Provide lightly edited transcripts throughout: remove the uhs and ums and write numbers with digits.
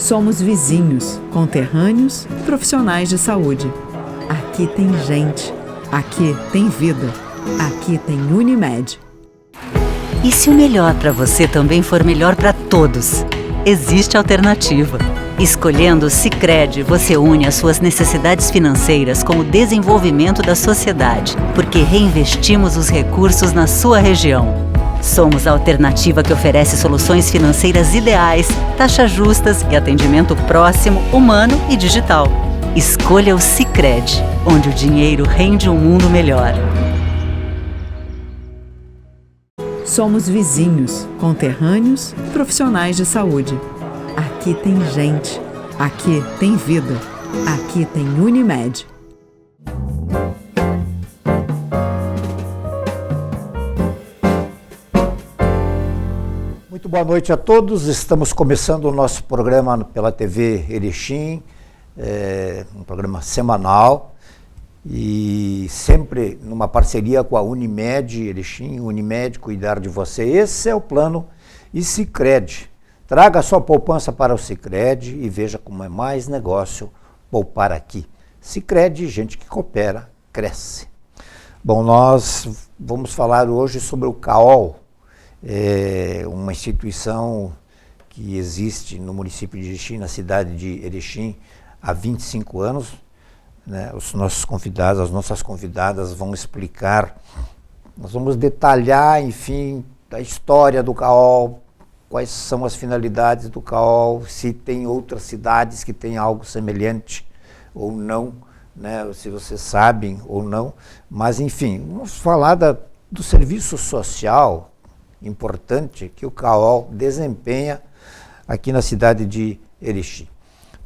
Somos vizinhos, conterrâneos e profissionais de saúde. Aqui tem gente. Aqui tem vida. Aqui tem Unimed. E se o melhor para você também for melhor para todos? Existe alternativa. Escolhendo o Sicredi, você une as suas necessidades financeiras com o desenvolvimento da sociedade, porque reinvestimos os recursos na sua região. Somos a alternativa que oferece soluções financeiras ideais, taxas justas e atendimento próximo, humano e digital. Escolha o Sicredi, onde o dinheiro rende um mundo melhor. Somos vizinhos, conterrâneos e profissionais de saúde. Aqui tem gente. Aqui tem vida. Aqui tem Unimed. Muito boa noite a todos. Estamos começando o nosso programa pela TV Erechim, um programa semanal e sempre numa parceria com a Unimed Erechim, Unimed Cuidar de Você. Esse é o plano e Sicredi. Traga sua poupança para o Sicredi e veja como é mais negócio poupar aqui. Sicredi, gente que coopera, cresce. Bom, nós vamos falar hoje sobre o CAOL, uma instituição que existe no município de Erechim, na cidade de Erechim, há 25 anos. Né? Os nossos convidados, as nossas convidadas vão explicar, nós vamos detalhar, enfim, a história do CAOL, quais são as finalidades do CAOL, se tem outras cidades que têm algo semelhante ou não, né? Se vocês sabem ou não, mas enfim, vamos falar do serviço social importante que o CAOL desempenha aqui na cidade de Erechim.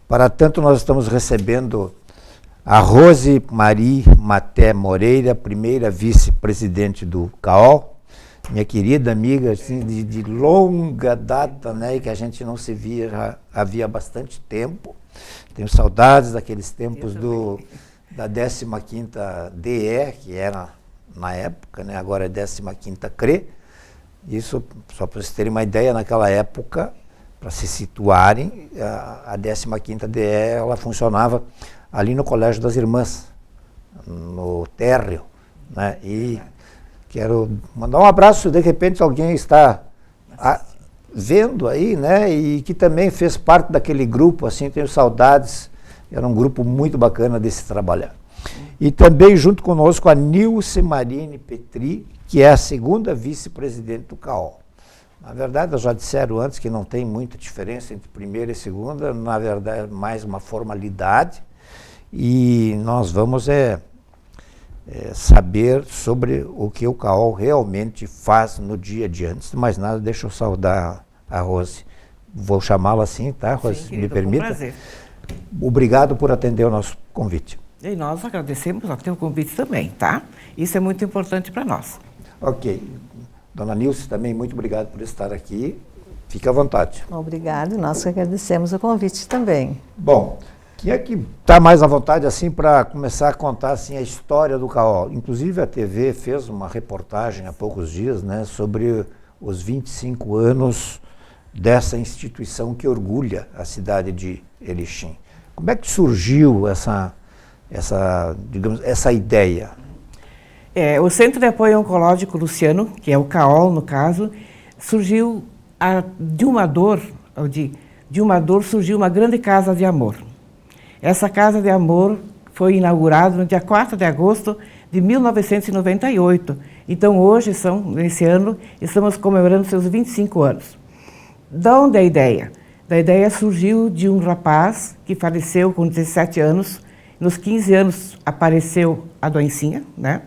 Para tanto, nós estamos recebendo a Rose Marie Maté Moreira, primeira vice-presidente do CAOL, minha querida amiga assim, de longa data, né, que a gente não se via já havia bastante tempo. Tenho saudades daqueles tempos da 15ª DE, que era na época, né, agora é 15ª CRE. Isso, só para vocês terem uma ideia, naquela época, para se situarem, a 15ª DE ela funcionava ali no Colégio das Irmãs, no térreo, né, e quero mandar um abraço, de repente alguém está vendo aí, né, e que também fez parte daquele grupo, assim, tenho saudades, era um grupo muito bacana de se trabalhar. E também junto conosco a Nilce Marine Petri, que é a segunda vice-presidente do CAOL. Na verdade, já disseram antes que não tem muita diferença entre primeira e segunda, na verdade é mais uma formalidade, e nós vamos saber sobre o que o CAOL realmente faz no dia a dia. Antes de mais nada, deixa eu saudar a Rose. Vou chamá-la assim, tá, Rose? Sim, querido, me permita? Com prazer. Obrigado por atender o nosso convite. E nós agradecemos o teu convite também, tá? Isso é muito importante para nós. Ok. Dona Nilce, também muito obrigado por estar aqui. Fique à vontade. Obrigado, nós que agradecemos o convite também. Bom, quem é que está mais à vontade assim para começar a contar assim, a história do CAOL? Inclusive a TV fez uma reportagem há poucos dias, né, sobre os 25 anos dessa instituição que orgulha a cidade de Erechim. Como é que surgiu essa ideia? O Centro de Apoio Oncológico Luciano, que é o CAOL no caso, surgiu de uma dor surgiu uma grande casa de amor. Essa Casa de Amor foi inaugurada no dia 4 de agosto de 1998. Então, hoje, nesse ano, estamos comemorando seus 25 anos. Da onde é a ideia? A ideia surgiu de um rapaz que faleceu com 17 anos. Nos 15 anos apareceu a doencinha, né?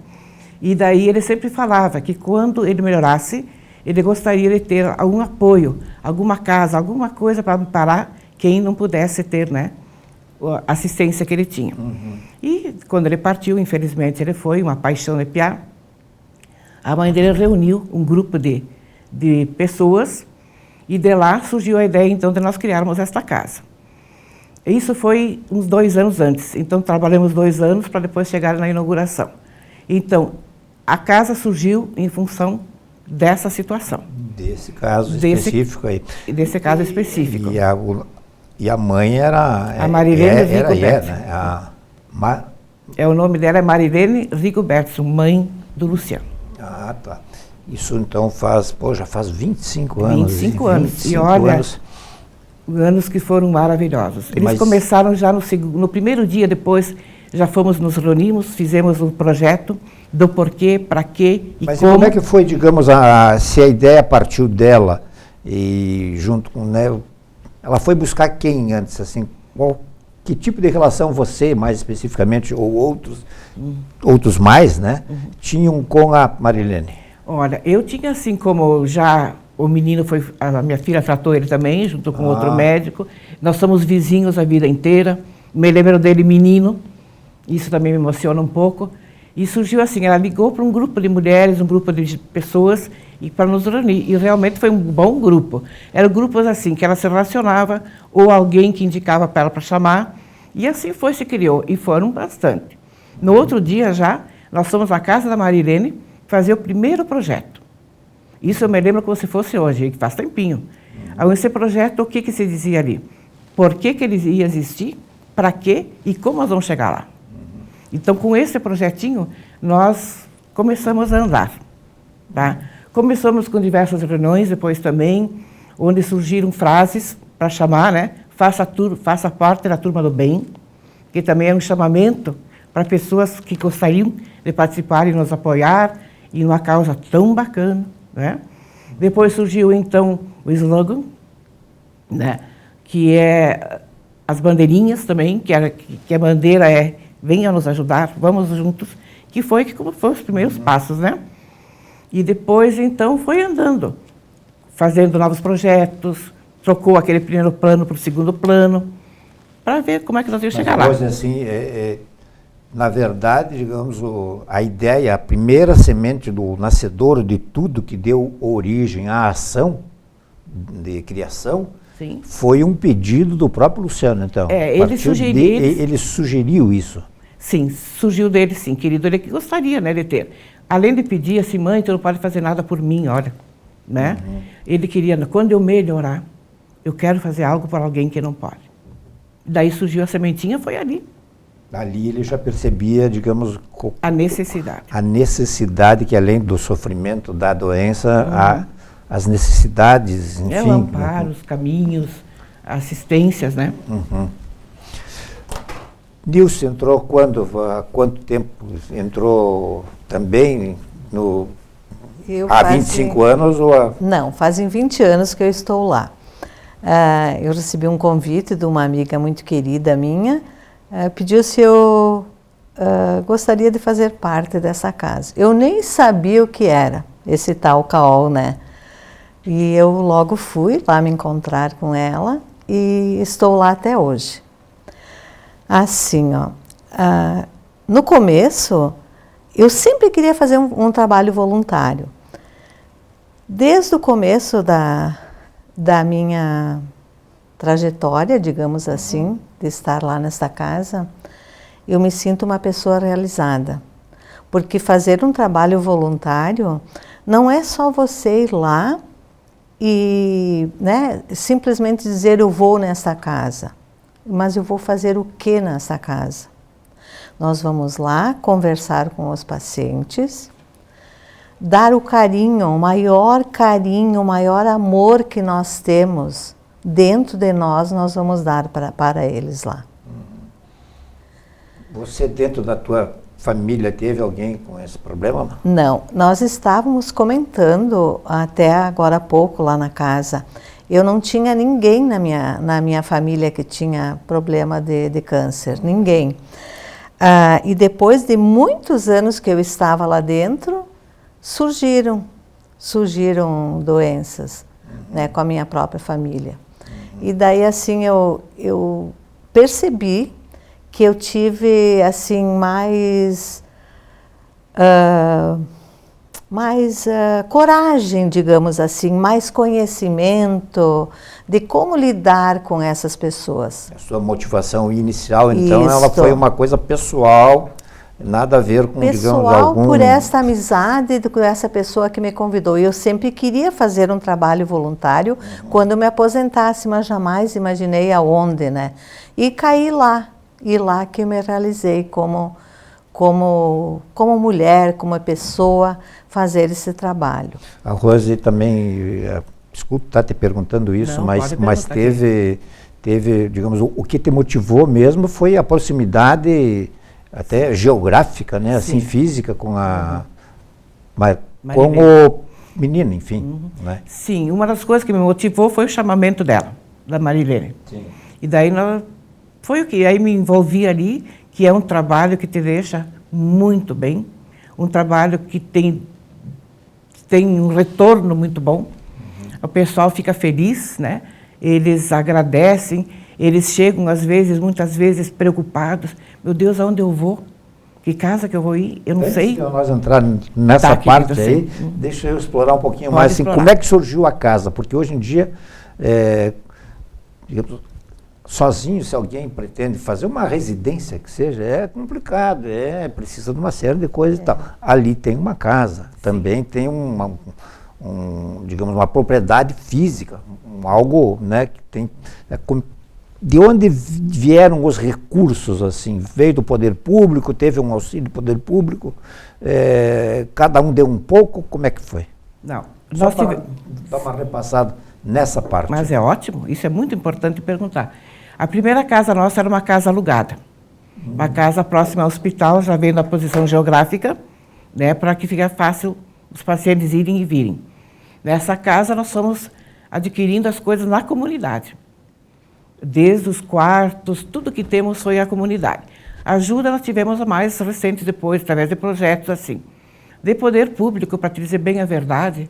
E daí ele sempre falava que quando ele melhorasse, ele gostaria de ter algum apoio, alguma casa, alguma coisa para amparar quem não pudesse ter, né, a assistência que ele tinha. Uhum. E quando ele partiu, infelizmente ele foi, uma paixão de piar, a mãe dele reuniu um grupo de pessoas e de lá surgiu a ideia então de nós criarmos esta casa. Isso foi uns 2 anos antes, então trabalhamos 2 anos para depois chegar na inauguração. Então, a casa surgiu em função dessa situação. Desse caso específico aí. Desse caso específico. E E a mãe era... A Marilene Rigoberto. Né? O nome dela é Marilene Rigoberto, mãe do Luciano. Ah, tá. Isso então já faz 25 anos. 25 anos. 25 e olha, anos que foram maravilhosos. Eles começaram já no primeiro dia, depois já nos reunimos, fizemos um projeto do porquê, para quê e mas como. Mas como é que foi, digamos, se a ideia partiu dela e junto com, né, ela foi buscar quem antes, assim, que tipo de relação você, mais especificamente, ou outros mais, né, tinham com a Marilene? Olha, eu tinha assim, como já o menino a minha filha tratou ele também, junto com outro médico, nós somos vizinhos a vida inteira, me lembro dele menino, isso também me emociona um pouco, e surgiu assim, ela ligou para um grupo de mulheres, um grupo de pessoas, e para nos reunir, e realmente foi um bom grupo. Eram grupos assim, que ela se relacionava, ou alguém que indicava para ela para chamar, e assim se criou, e foram bastante. No outro dia já, nós fomos à casa da Marilene fazer o primeiro projeto. Isso eu me lembro como se fosse hoje, que faz tempinho. Esse projeto, o que se dizia ali? Por que ele ia existir, para quê e como nós vamos chegar lá. Então, com esse projetinho, nós começamos a andar. Tá? Começamos com diversas reuniões, depois também, onde surgiram frases para chamar, né? Faça parte da turma do bem, que também é um chamamento para pessoas que gostariam de participar e nos apoiar em uma causa tão bacana, né? Depois surgiu, então, o slogan, né? Que é as bandeirinhas também, que a bandeira é venha nos ajudar, vamos juntos, que foi os primeiros passos, né? E depois, então, foi andando, fazendo novos projetos, trocou aquele primeiro plano para o segundo plano, para ver como é que nós íamos chegar lá. Mas assim, na verdade, digamos, a ideia, a primeira semente do nascedouro de tudo que deu origem à ação de criação, sim, foi um pedido do próprio Luciano, então. Ele sugeriu isso. Sim, surgiu dele, sim, querido, ele que gostaria, né, de ter. Além de pedir assim, mãe, tu não pode fazer nada por mim, olha, né? Ele queria, quando eu melhorar, eu quero fazer algo para alguém que não pode. Daí surgiu a sementinha, foi ali. Ali ele já percebia, digamos... A necessidade. A necessidade que, além do sofrimento da doença, as necessidades, enfim... O amparo, os caminhos, assistências, né? Nilce entrou quando? Há quanto tempo? Entrou também há 25 anos? Não, fazem 20 anos que eu estou lá. Eu recebi um convite de uma amiga muito querida minha, pediu se eu gostaria de fazer parte dessa casa. Eu nem sabia o que era esse tal CAOL, né? E eu logo fui lá me encontrar com ela e estou lá até hoje. Assim, no começo, eu sempre queria fazer um trabalho voluntário. Desde o começo da minha trajetória, digamos assim, de estar lá nesta casa, eu me sinto uma pessoa realizada. Porque fazer um trabalho voluntário não é só você ir lá e, né, simplesmente dizer eu vou nessa casa. Mas eu vou fazer o que nessa casa? Nós vamos lá conversar com os pacientes, dar o carinho, o maior amor que nós temos dentro de nós vamos dar para eles lá. Você, dentro da tua família, teve alguém com esse problema? Não, nós estávamos comentando até agora há pouco lá na casa. Eu não tinha ninguém na minha família que tinha problema de câncer, ninguém. E depois de muitos anos que eu estava lá dentro, surgiram doenças, né, com a minha própria família. E daí, assim, eu percebi que eu tive, assim, mais coragem, digamos assim, mais conhecimento de como lidar com essas pessoas. A sua motivação inicial, então, ela foi uma coisa pessoal, nada a ver com, pessoal, digamos, algum... por essa amizade com essa pessoa que me convidou. Eu sempre queria fazer um trabalho voluntário quando eu me aposentasse, mas jamais imaginei aonde, né? E caí lá, e lá que eu me realizei como mulher, como pessoa, fazer esse trabalho. A Rose também, desculpe estar te perguntando isso, Não, mas teve, digamos, o que te motivou mesmo foi a proximidade até geográfica, né, assim, física com a... com o menino, enfim. Né? Sim, uma das coisas que me motivou foi o chamamento dela, da Marilene. Sim. E daí foi o que? Aí me envolvi ali, que é um trabalho que te deixa muito bem, um trabalho que tem um retorno muito bom. O pessoal fica feliz, né? Eles agradecem, eles chegam às vezes, muitas vezes preocupados. Meu Deus, aonde eu vou? Que casa que eu vou ir? Eu não sei. Antes de nós entrar nessa parte aí, deixa eu explorar um pouquinho mais. Assim, como é que surgiu a casa? Porque hoje em dia, digamos, sozinho, se alguém pretende fazer uma residência que seja, é complicado, precisa de uma série de coisas e tal. Ali tem uma casa, também tem digamos, uma propriedade física, algo, né, que tem... de onde vieram os recursos, assim? Veio do poder público, teve um auxílio do poder público, cada um deu um pouco, como é que foi? Não. Só para dar uma repassada nessa parte. Mas é ótimo, isso é muito importante perguntar. A primeira casa nossa era uma casa alugada. Uma casa próxima ao hospital, já vendo a posição geográfica, né, para que fique fácil os pacientes irem e virem. Nessa casa nós fomos adquirindo as coisas na comunidade. Desde os quartos, tudo que temos foi a comunidade. Ajuda nós tivemos a mais recente depois, através de projetos assim. De poder público, para te dizer bem a verdade,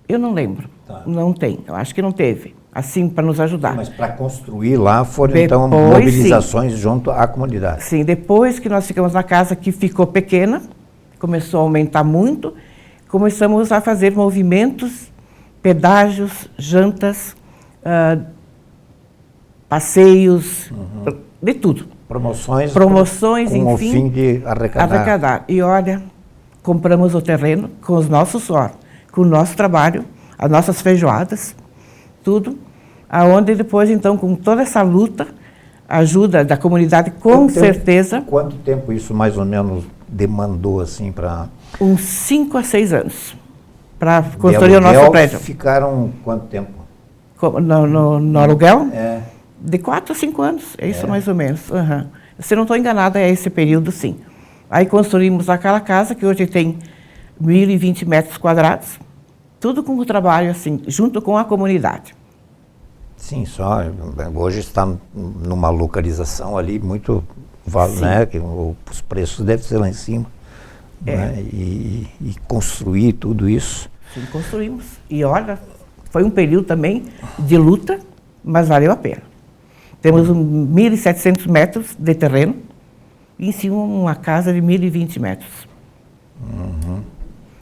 eu não lembro. Tá. Não tem, eu acho que não teve, assim, para nos ajudar. Sim, mas para construir lá foram depois, então mobilizações junto à comunidade. Sim, depois que nós ficamos na casa que ficou pequena, começou a aumentar muito, começamos a fazer movimentos, pedágios, jantas, passeios, de tudo. Promoções com enfim, o fim de arrecadar. E olha, compramos o terreno com os nossos suor, com o nosso trabalho, as nossas feijoadas, tudo, aonde depois, então, com toda essa luta, ajuda da comunidade, com certeza... Quanto tempo isso mais ou menos demandou, assim, para... Uns 5 a 6 anos, para construir o nosso prédio. Ficaram quanto tempo? No aluguel? É. De 4 a 5 anos, é isso mais ou menos. Se não estou enganada, é esse período, sim. Aí construímos aquela casa, que hoje tem 1.020 metros quadrados, tudo com o trabalho, assim, junto com a comunidade. Sim, só hoje está numa localização ali muito, né, que os preços devem ser lá em cima. Né, e construir tudo isso. Sim, construímos. E olha, foi um período também de luta, mas valeu a pena. Temos 1.700 metros de terreno e em cima uma casa de 1.020 metros.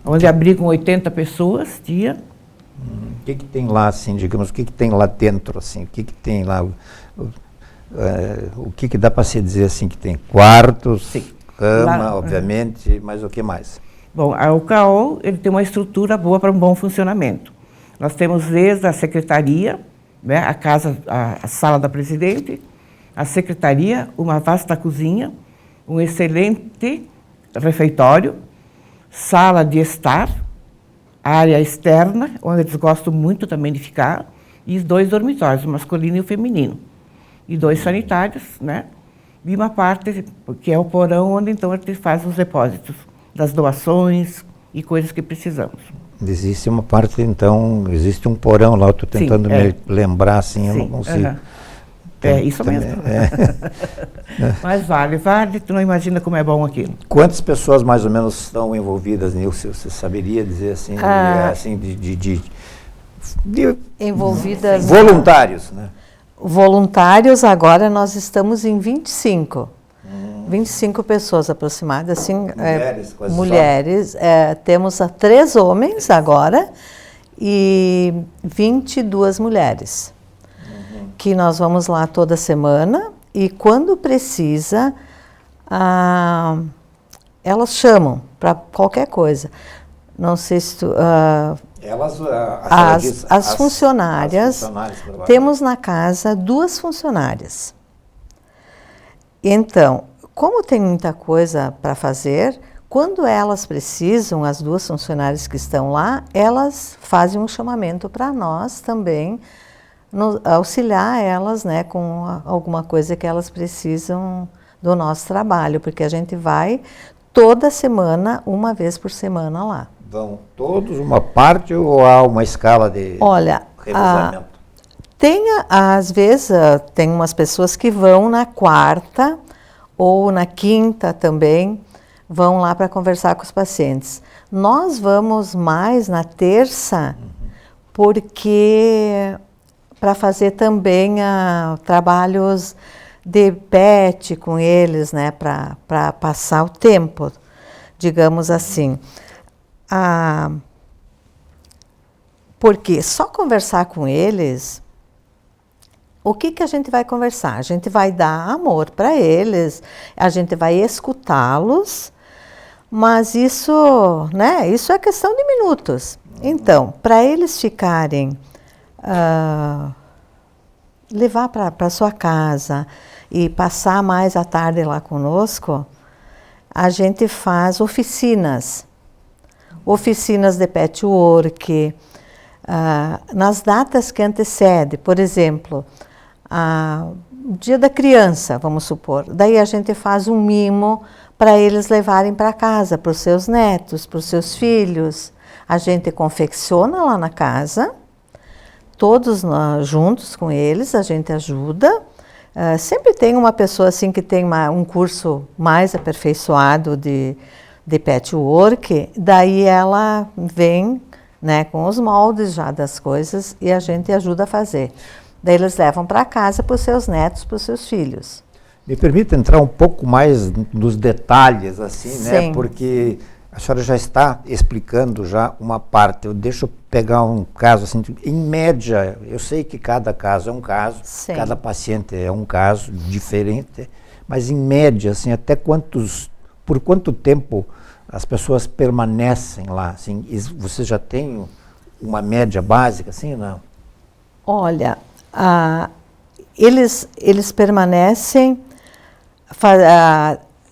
Onde abrigam 80 pessoas dia. O que tem lá, assim, digamos, o que tem lá dentro, assim, o que tem lá, o que dá para se dizer, assim, que tem quartos, sim, cama, lá, obviamente, mas o que mais? Bom, o CAOL, ele tem uma estrutura boa para um bom funcionamento. Nós temos desde a secretaria, né, a sala da presidente, a secretaria, uma vasta cozinha, um excelente refeitório, sala de estar, área externa, onde eles gostam muito também de ficar, e 2 dormitórios, o masculino e o feminino. E 2 sanitários, né? E uma parte, que é o porão, onde então a gente faz os depósitos das doações e coisas que precisamos. Existe uma parte, então, existe um porão lá, eu estou tentando me lembrar, assim, eu não consigo. Isso mesmo. Mas vale, tu não imagina como é bom aquilo. Quantas pessoas mais ou menos estão envolvidas nisso? Você saberia dizer assim, assim de envolvidas... Voluntários, né? Voluntários, agora nós estamos em 25. 25 pessoas aproximadas, assim, mulheres, quase mulheres. Temos 3 homens agora e 22 mulheres. Que nós vamos lá toda semana e quando precisa, elas chamam para qualquer coisa. Não sei se tu... as funcionárias, temos na casa 2 funcionárias. Então, como tem muita coisa para fazer, quando elas precisam, as 2 funcionárias que estão lá, elas fazem um chamamento para nós também, auxiliar elas, né, com alguma coisa que elas precisam do nosso trabalho, porque a gente vai toda semana, uma vez por semana lá. Vão todos uma parte ou há uma escala de revezamento? Às vezes, tem umas pessoas que vão na quarta ou na quinta também, vão lá para conversar com os pacientes. Nós vamos mais na terça, porque para fazer também trabalhos de PET com eles, né, para passar o tempo, digamos assim. Porque só conversar com eles, o que a gente vai conversar? A gente vai dar amor para eles, a gente vai escutá-los, mas isso, né, isso é questão de minutos. Então, para eles ficarem, levar para sua casa e passar mais a tarde lá conosco, a gente faz oficinas de patchwork, nas datas que antecedem, por exemplo, o dia da criança, vamos supor, daí a gente faz um mimo para eles levarem para casa, para os seus netos, para os seus filhos. A gente confecciona lá na casa, todos juntos com eles, a gente ajuda. Sempre tem uma pessoa assim que tem um curso mais aperfeiçoado de patchwork, daí ela vem, né, com os moldes já das coisas e a gente ajuda a fazer. Daí eles levam para casa para os seus netos, para os seus filhos. Me permite entrar um pouco mais nos detalhes, assim, Sim. né? Porque a senhora já está explicando já uma parte. Deixa eu pegar um caso assim, em média, eu sei que cada caso é um caso, Sim. cada paciente é um caso diferente, mas em média, assim, por quanto tempo as pessoas permanecem lá? Assim, você já tem uma média básica, assim, não? Olha, eles permanecem...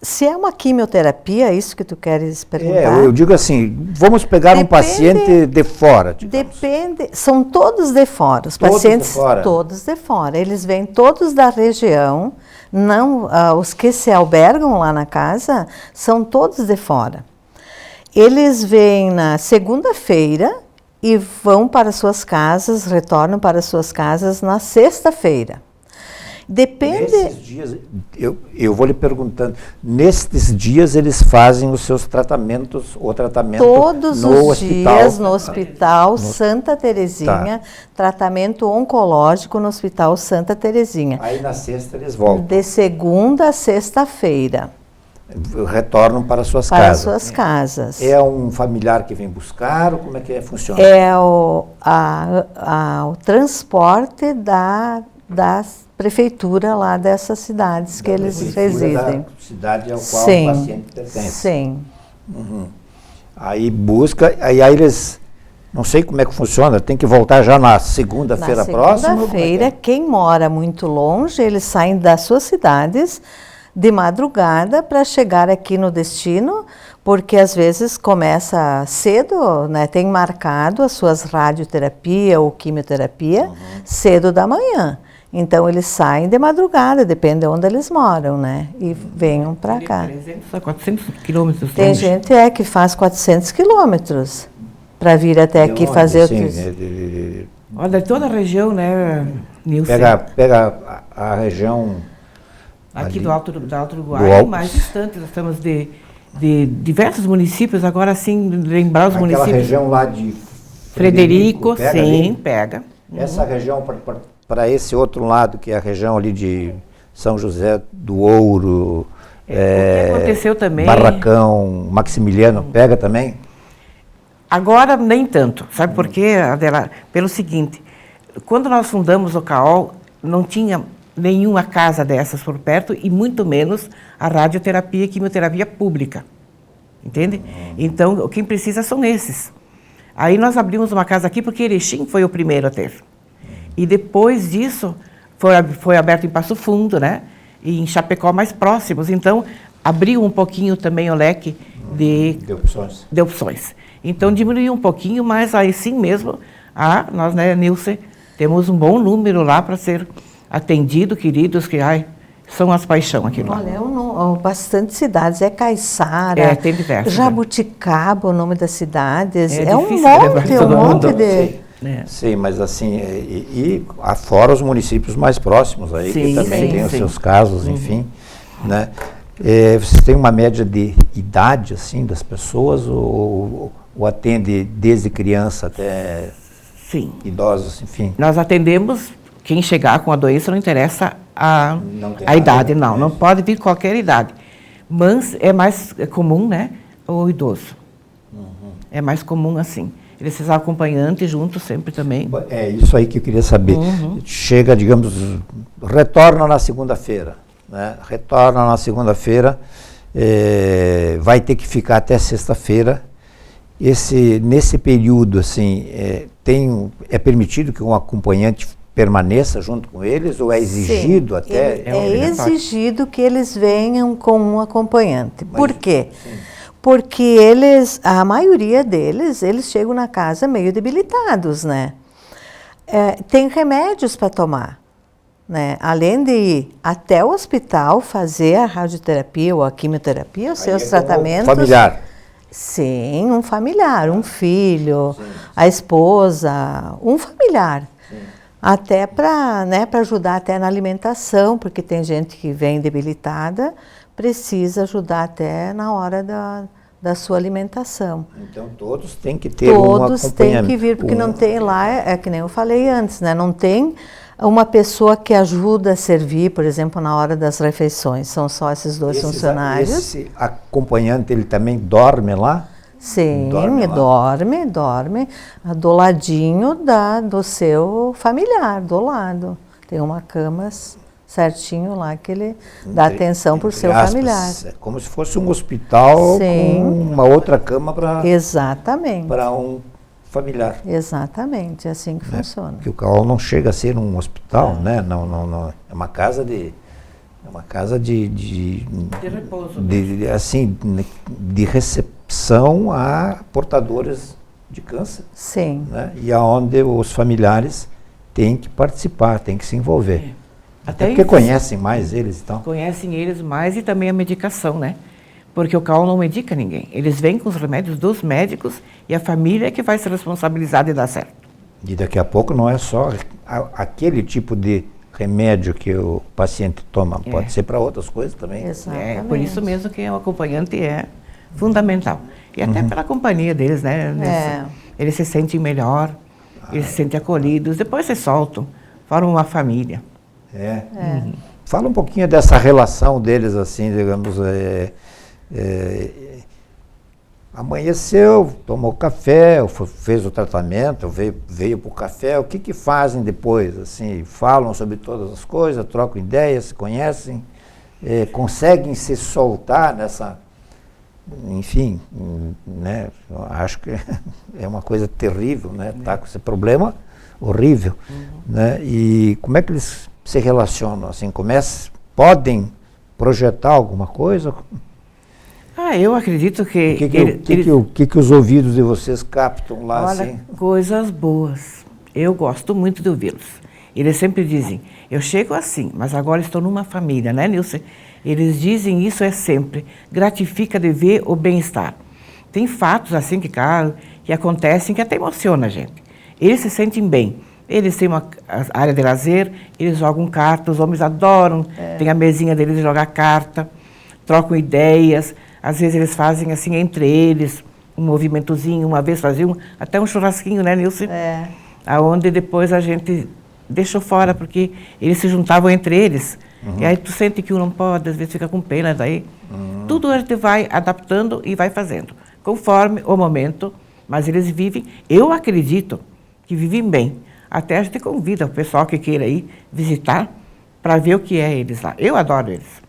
se é uma quimioterapia, é isso que tu queres perguntar? Eu digo assim, vamos pegar um paciente de fora. Digamos. Depende, são todos de fora, os Todos pacientes de fora. todos de fora. Eles vêm todos da região, não os que se albergam lá na casa, são todos de fora. Eles vêm na segunda-feira e vão para suas casas, retornam para suas casas na sexta-feira. Depende... Nesses dias, eu vou lhe perguntando, nesses dias eles fazem os seus tratamentos, o tratamento todos no os hospital? dias no Hospital Santa Terezinha, tratamento oncológico no Hospital Santa Terezinha. Aí na sexta eles voltam? De segunda a sexta-feira. Retornam para suas para casas? Para suas casas. É um familiar que vem buscar ou como é que funciona? É o transporte da prefeitura lá dessas cidades que eles residem. Da cidade ao qual sim, o paciente pertence. Sim. Uhum. Aí busca, aí eles, não sei como é que funciona, tem que voltar já na segunda-feira próxima? Na segunda-feira, quem mora muito longe, eles saem das suas cidades de madrugada para chegar aqui no destino, porque às vezes começa cedo, né? Tem marcado as suas radioterapia ou quimioterapia cedo da manhã. Então, eles saem de madrugada, depende de onde eles moram, né? E venham para cá. 300 a 400 quilômetros. Tem gente que faz 400 quilômetros para vir até aqui fazer sim, Olha, toda a região, né, Nilson? Pega a região... Aqui ali, do Alto Uruguai, mais distante, nós estamos de diversos municípios, agora sim, lembrar os municípios. Aquela região lá de Frederico, pega sim, ali. pega. Essa região, para esse outro lado, que é a região ali de São José do Ouro, o que aconteceu também... Barracão, Maximiliano, pega também? Agora nem tanto, sabe por quê, Adela? Pelo seguinte, quando nós fundamos o CAOL, não tinha nenhuma casa dessas por perto e muito menos a radioterapia e quimioterapia pública. Entende? Então, quem precisa são esses. Aí nós abrimos uma casa aqui porque Erechim foi o primeiro a ter. E depois disso, foi aberto em Passo Fundo, né? E em Chapecó mais próximos. Então, abriu um pouquinho também o leque de opções. Então, diminuiu um pouquinho, mas aí sim mesmo, nós, né, Nilce, temos um bom número lá para ser atendido, queridos, que são as paixões aqui lá. Olha, bastante cidades. É Caiçara, tem diversas. Jabuticaba, o nome das cidades. É um monte de... Sim, mas assim, e fora os municípios mais próximos aí, que também têm os seus casos, enfim, né? Vocês têm uma média de idade, assim, das pessoas, ou atende desde criança até idosos, enfim? Nós atendemos quem chegar com a doença, não interessa a idade, não pode vir qualquer idade. Mas é mais comum, né, o idoso. É mais comum assim. Eles precisam acompanhante junto sempre também. É isso aí que eu queria saber. Chega, digamos, retorna na segunda-feira, né? Retorna na segunda-feira, vai ter que ficar até sexta-feira. Nesse período, assim, é permitido que um acompanhante permaneça junto com eles ou é exigido até? É exigido que eles venham com um acompanhante. Por quê? Porque a maioria deles, eles chegam na casa meio debilitados, né? Tem remédios para tomar, né? Além de ir até o hospital fazer a radioterapia ou a quimioterapia, os seus tratamentos. Familiar. Sim, um familiar, um filho, a esposa, um familiar. Até para ajudar até na alimentação, porque tem gente que vem debilitada, precisa ajudar até na hora da sua alimentação. Então todos têm que ter um acompanhamento. Todos têm que vir, porque não tem lá, é que nem eu falei antes, né? Não tem uma pessoa que ajuda a servir, por exemplo, na hora das refeições. São só esses dois funcionários. Esse acompanhante, ele também dorme lá? Sim, dorme do ladinho do seu familiar, do lado. Tem uma cama certinho lá que ele dá atenção para o seu familiar. É como se fosse um hospital com uma outra cama para um familiar. Exatamente, é assim que funciona. Porque o CAOL não chega a ser um hospital, né? Não, é uma casa de repouso, de recepção a portadores de câncer. Sim. Né? E aonde os familiares têm que participar, têm que se envolver. Até porque conhecem mais eles, então. Conhecem eles mais e também a medicação, né? Porque o CAOL não medica ninguém. Eles vêm com os remédios dos médicos e a família é que vai se responsabilizar de dar certo. E daqui a pouco não é só aquele tipo de remédio que o paciente toma, pode ser para outras coisas também. Exatamente. Por isso mesmo que o acompanhante é fundamental. E até pela companhia deles, né? Eles se sentem melhor, eles se sentem acolhidos, depois se soltam, formam uma família. Fala um pouquinho dessa relação deles, assim, digamos, amanheceu, tomou café, fez o tratamento, veio para o café, o que fazem depois? Assim, falam sobre todas as coisas, trocam ideias, se conhecem, conseguem se soltar nessa... Enfim, né, acho que é uma coisa terrível, né, tá com esse problema horrível, né, e como é que eles se relacionam, assim, podem projetar alguma coisa? Eu acredito que... O que os ouvidos de vocês captam lá, olha, assim? Coisas boas. Eu gosto muito de ouvi-los. Eles sempre dizem, eu chego assim, mas agora estou numa família, né, Nilce? Eles dizem isso sempre, gratifica de ver o bem-estar. Tem fatos assim que acontecem que até emociona a gente. Eles se sentem bem. Eles têm uma área de lazer, eles jogam carta, os homens adoram, tem a mesinha deles de jogar carta, trocam ideias, às vezes eles fazem assim entre eles, um movimentozinho, uma vez faziam até um churrasquinho, né, Nilce? Aonde depois a gente deixou fora, porque eles se juntavam entre eles. E aí tu sente que um não pode, às vezes fica com pena, daí tudo a gente vai adaptando e vai fazendo, conforme o momento, mas eles vivem, eu acredito que vivem bem. Até a gente convida o pessoal que queira ir visitar, para ver o que é eles lá. Eu adoro eles.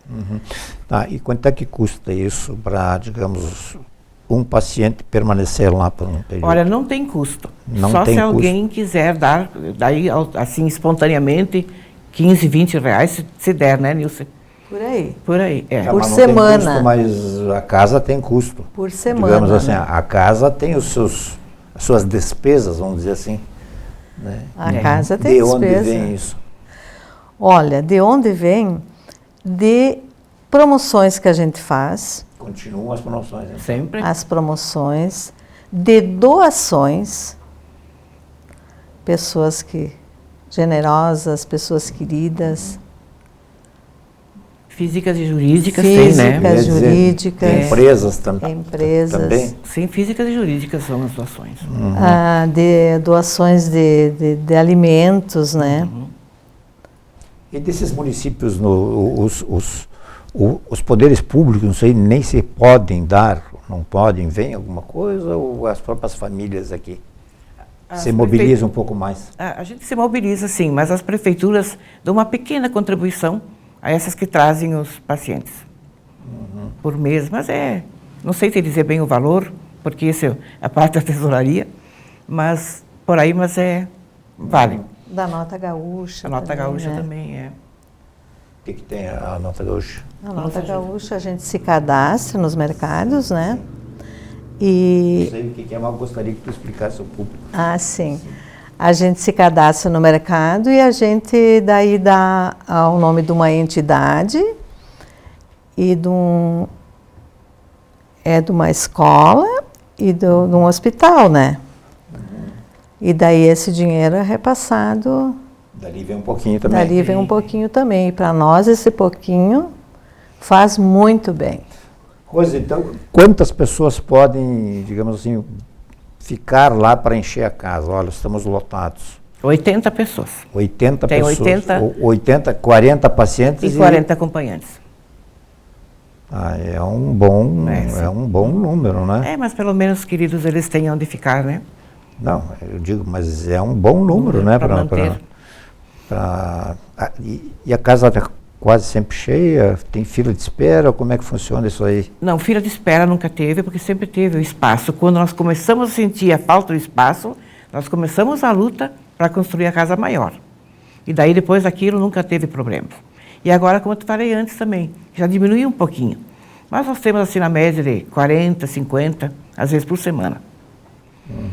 Tá, e quanto é que custa isso para, digamos, um paciente permanecer lá por um período? Olha, não tem custo. Não Só tem se custo. alguém quiser dar, daí assim, espontaneamente, 15, 20 reais, se der, né, Nilce? Por aí. Por aí, é. Por Mas não semana. Tem custo, mas a casa tem custo. Por semana. Digamos assim, né? a casa tem as suas despesas, vamos dizer assim. Né? A casa tem De despesa. onde vem isso? Olha, de onde vem? De promoções que a gente faz, Continuam as promoções. Né? Sempre. as promoções, de doações, pessoas generosas, pessoas queridas, Físicas e jurídicas tem, né? físicas, Quer dizer, jurídicas, Empresas empresas, também. Sim, físicas e jurídicas são as doações. de doações de alimentos, né? E desses municípios, os poderes públicos, não sei, nem se podem dar, não podem, vem alguma coisa, ou as próprias famílias aqui se mobilizam um pouco mais? A gente se mobiliza, sim, mas as prefeituras dão uma pequena contribuição a essas que trazem os pacientes por mês. Mas não sei te dizer bem o valor, porque isso é a parte da tesouraria, mas por aí, vale. Da nota gaúcha. A nota também, gaúcha né? também é. O que tem a nota gaúcha? A nota gaúcha a gente se cadastra nos mercados, né? E Não sei o que é, mas eu gostaria que tu explicasse ao público. sim. A gente se cadastra no mercado e a gente daí dá o nome de uma entidade e de uma escola e de um hospital, né? E daí esse dinheiro é repassado, Dali vem um pouquinho também. dali vem um pouquinho também. E para nós esse pouquinho faz muito bem. Coisa, então, quantas pessoas podem, digamos assim, ficar lá para encher a casa? Olha, estamos lotados. 80 pessoas 80 Tem pessoas. 80 40 pacientes e 40 acompanhantes. É um bom, sim. é um bom número, né? Mas pelo menos, queridos, eles têm onde ficar, né? Não, eu digo, mas é um bom número, né? Para manter. E a casa está quase sempre cheia? Tem fila de espera? Como é que funciona isso aí? Não, fila de espera nunca teve, porque sempre teve o espaço. Quando nós começamos a sentir a falta do espaço, nós começamos a luta para construir a casa maior. E daí, depois daquilo, nunca teve problemas. E agora, como eu te falei antes também, já diminuiu um pouquinho. Mas nós temos, assim, na média de 40, 50, às vezes por semana.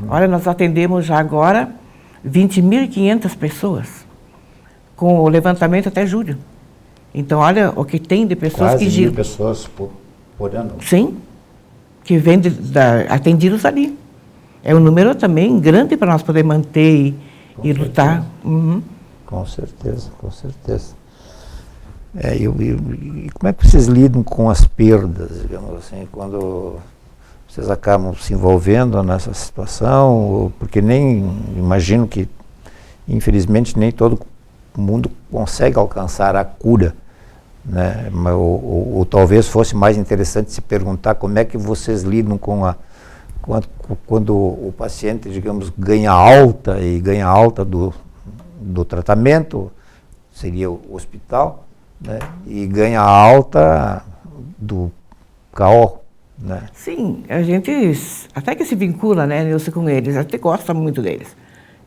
Olha, nós atendemos já agora 20.500 pessoas, com o levantamento até julho. Então, olha o que tem de pessoas Quase que 1.000 giram. pessoas por ano. Sim, que vêm atendidos ali. É um número também grande para nós poder manter e lutar. Com certeza, com certeza. E como é que vocês lidam com as perdas, digamos assim, quando vocês acabam se envolvendo nessa situação? Porque imagino que, infelizmente, nem todo mundo consegue alcançar a cura, né? Ou talvez fosse mais interessante se perguntar como é que vocês lidam quando o paciente, digamos, ganha alta do tratamento, seria o hospital, né? E ganha alta do CAO, né? Sim, a gente até que se vincula, né, Nilce, com eles, a gente gosta muito deles.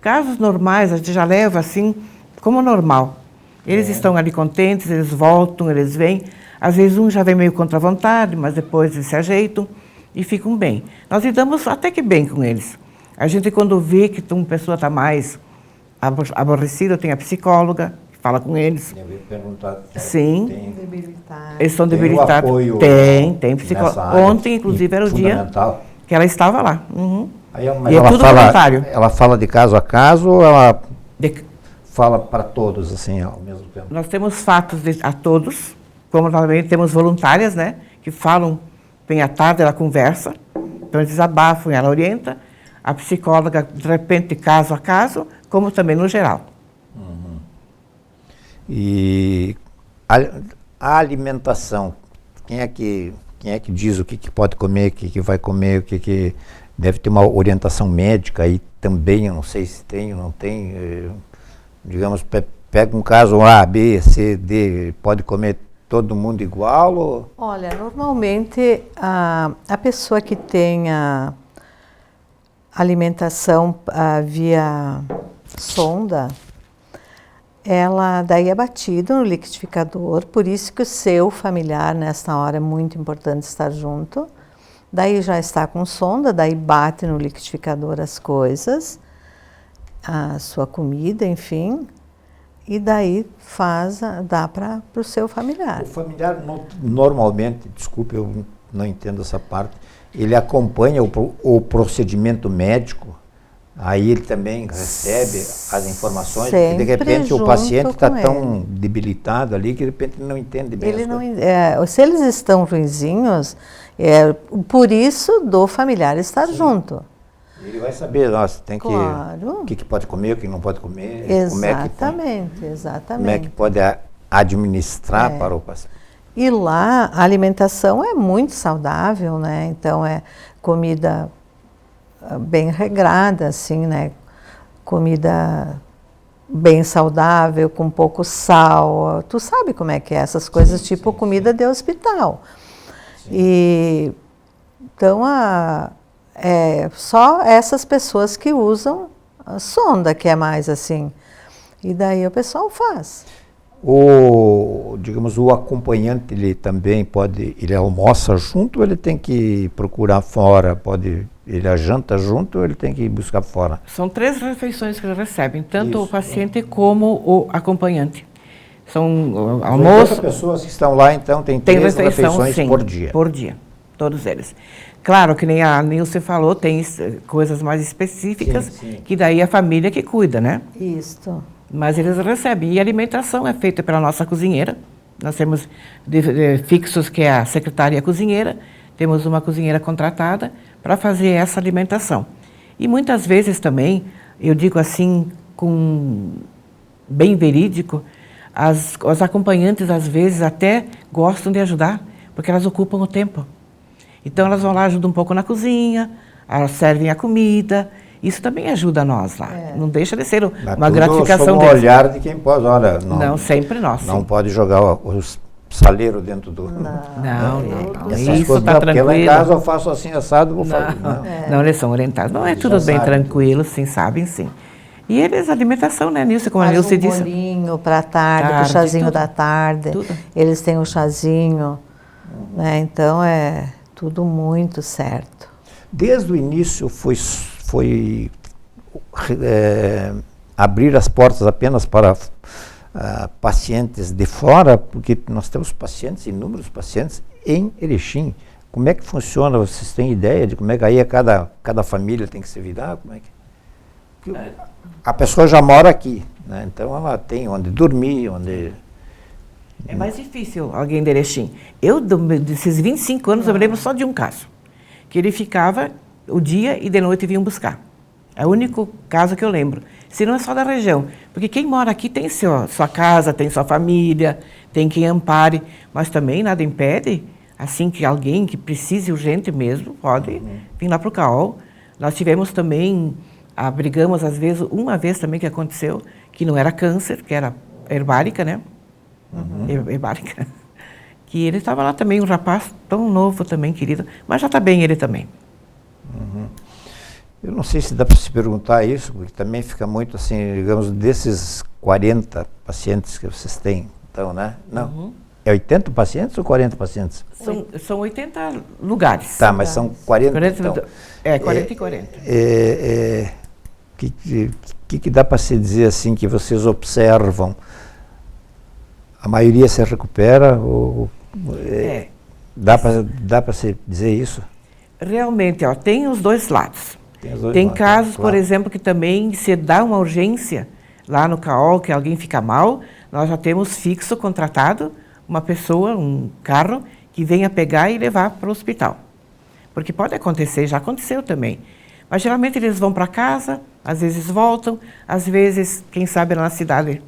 Casos normais, a gente já leva assim, como normal. Eles estão ali contentes, eles voltam, eles vêm. Às vezes um já vem meio contra a vontade, mas depois eles se ajeitam e ficam bem. Nós lidamos até que bem com eles. A gente, quando vê que uma pessoa está mais aborrecida, tem a psicóloga, que fala com eles. Eu ia perguntar. Sim. Debilitar. Eles estão Tem o debilitados. apoio Tem psicóloga. nessa área, Ontem, inclusive, era o dia fundamental. que ela estava lá. Aí, E é tudo voluntário. Ela fala de caso a caso ou ela De- fala para todos, assim, ao mesmo tempo? Nós temos fatos a todos, como também temos voluntárias, né, que falam, vem à tarde, ela conversa, então eles desabafam, ela orienta, a psicóloga, de repente, caso a caso, como também no geral. E a alimentação, quem é que diz o que pode comer, o que vai comer, o que deve ter uma orientação médica aí também, eu não sei se tem ou não tem, digamos, pega um caso A, B, C, D, pode comer todo mundo igual? Ou... Olha, normalmente a pessoa que tem a alimentação via sonda, ela daí é batido no liquidificador, por isso que o seu familiar nessa hora é muito importante estar junto. Daí já está com sonda, daí bate no liquidificador as coisas, a sua comida, enfim, e daí dá para o seu familiar. O familiar normalmente, desculpe, eu não entendo essa parte, ele acompanha o procedimento médico, aí ele também recebe as informações, porque de repente o paciente está tão debilitado ali que de repente ele não entende bem. Se eles estão ruinzinhos, por isso do familiar estar junto. Ele vai saber, nossa, tem que claro. O que pode comer, o que não pode comer, exatamente. Como é que pode administrar para o paciente. E lá a alimentação é muito saudável, né? Então é comida bem regrada, assim, né? Comida bem saudável, com pouco sal. Tu sabe como é que é essas coisas, tipo comida de hospital. E então só essas pessoas que usam a sonda, que é mais assim. E daí o pessoal faz. Digamos, o acompanhante, ele também ele almoça junto ou ele tem que procurar fora? Ele janta junto ou ele tem que buscar fora? São 3 refeições que eles recebem, tanto o paciente como o acompanhante. São almoço... 80 pessoas que estão lá, então, tem 3 refeições sim, por dia. Por dia, todos eles. Claro, que nem a Nilce falou, tem coisas mais específicas, que daí a família que cuida, né? Isso. Mas eles recebem. E a alimentação é feita pela nossa cozinheira. Nós temos fixos, que é a secretária e a cozinheira. Temos uma cozinheira contratada para fazer essa alimentação. E muitas vezes também, eu digo assim, bem verídico, as acompanhantes às vezes até gostam de ajudar, porque elas ocupam o tempo. Então elas vão lá, ajudam um pouco na cozinha, elas servem a comida. Isso também ajuda nós lá. Não deixa de ser uma gratificação deles. Olhar de quem pode, olha, não sempre nós. Não pode jogar o saleiro dentro do... Não. Isso está tranquilo. Porque lá em casa eu faço assim, assado, vou fazer. Não, eles são orientados. Não, é tudo bem tranquilo, sim, sabem, sim. E eles, alimentação, né, Nilce, como a Nilce disse. Faz um bolinho para a tarde, para o chazinho da tarde. Tudo. Eles têm um chazinho, né, então é tudo muito certo. Desde o início foi abrir as portas apenas para pacientes de fora, porque nós temos inúmeros pacientes em Erechim. Como é que funciona? Vocês têm ideia de como é que aí cada família tem que se virar? Como é que... A pessoa já mora aqui, né? Então ela tem onde dormir, onde... É mais difícil alguém de Erechim. Eu, desses 25 anos, eu me lembro só de um caso, que ele ficava o dia e de noite vinham buscar. É o único caso que eu lembro. Se não é só da região. Porque quem mora aqui tem sua casa, tem sua família, tem quem ampare, mas também nada impede, assim, que alguém que precise urgente mesmo, pode vir lá para o CAOL. Nós tivemos também, abrigamos às vezes, uma vez também que aconteceu, que não era câncer, que era herbárica, né? Herbárica. Que ele estava lá também, um rapaz tão novo também, querido, mas já está bem ele também. Eu não sei se dá para se perguntar isso, porque também fica muito assim, digamos, desses 40 pacientes que vocês têm, então, né? Não. É 80 pacientes ou 40 pacientes? São 80 lugares. Tá, mas são 40, então. 40 e 40. Que dá para se dizer assim, que vocês observam? A maioria se recupera? Dá para se dizer isso? Realmente, tem os dois lados. Tem casos, por exemplo, que também se dá uma urgência lá no CAOL, que alguém fica mal, nós já temos fixo contratado uma pessoa, um carro, que venha pegar e levar para o hospital. Porque pode acontecer, já aconteceu também. Mas geralmente eles vão para casa, às vezes voltam, às vezes, quem sabe lá na cidade,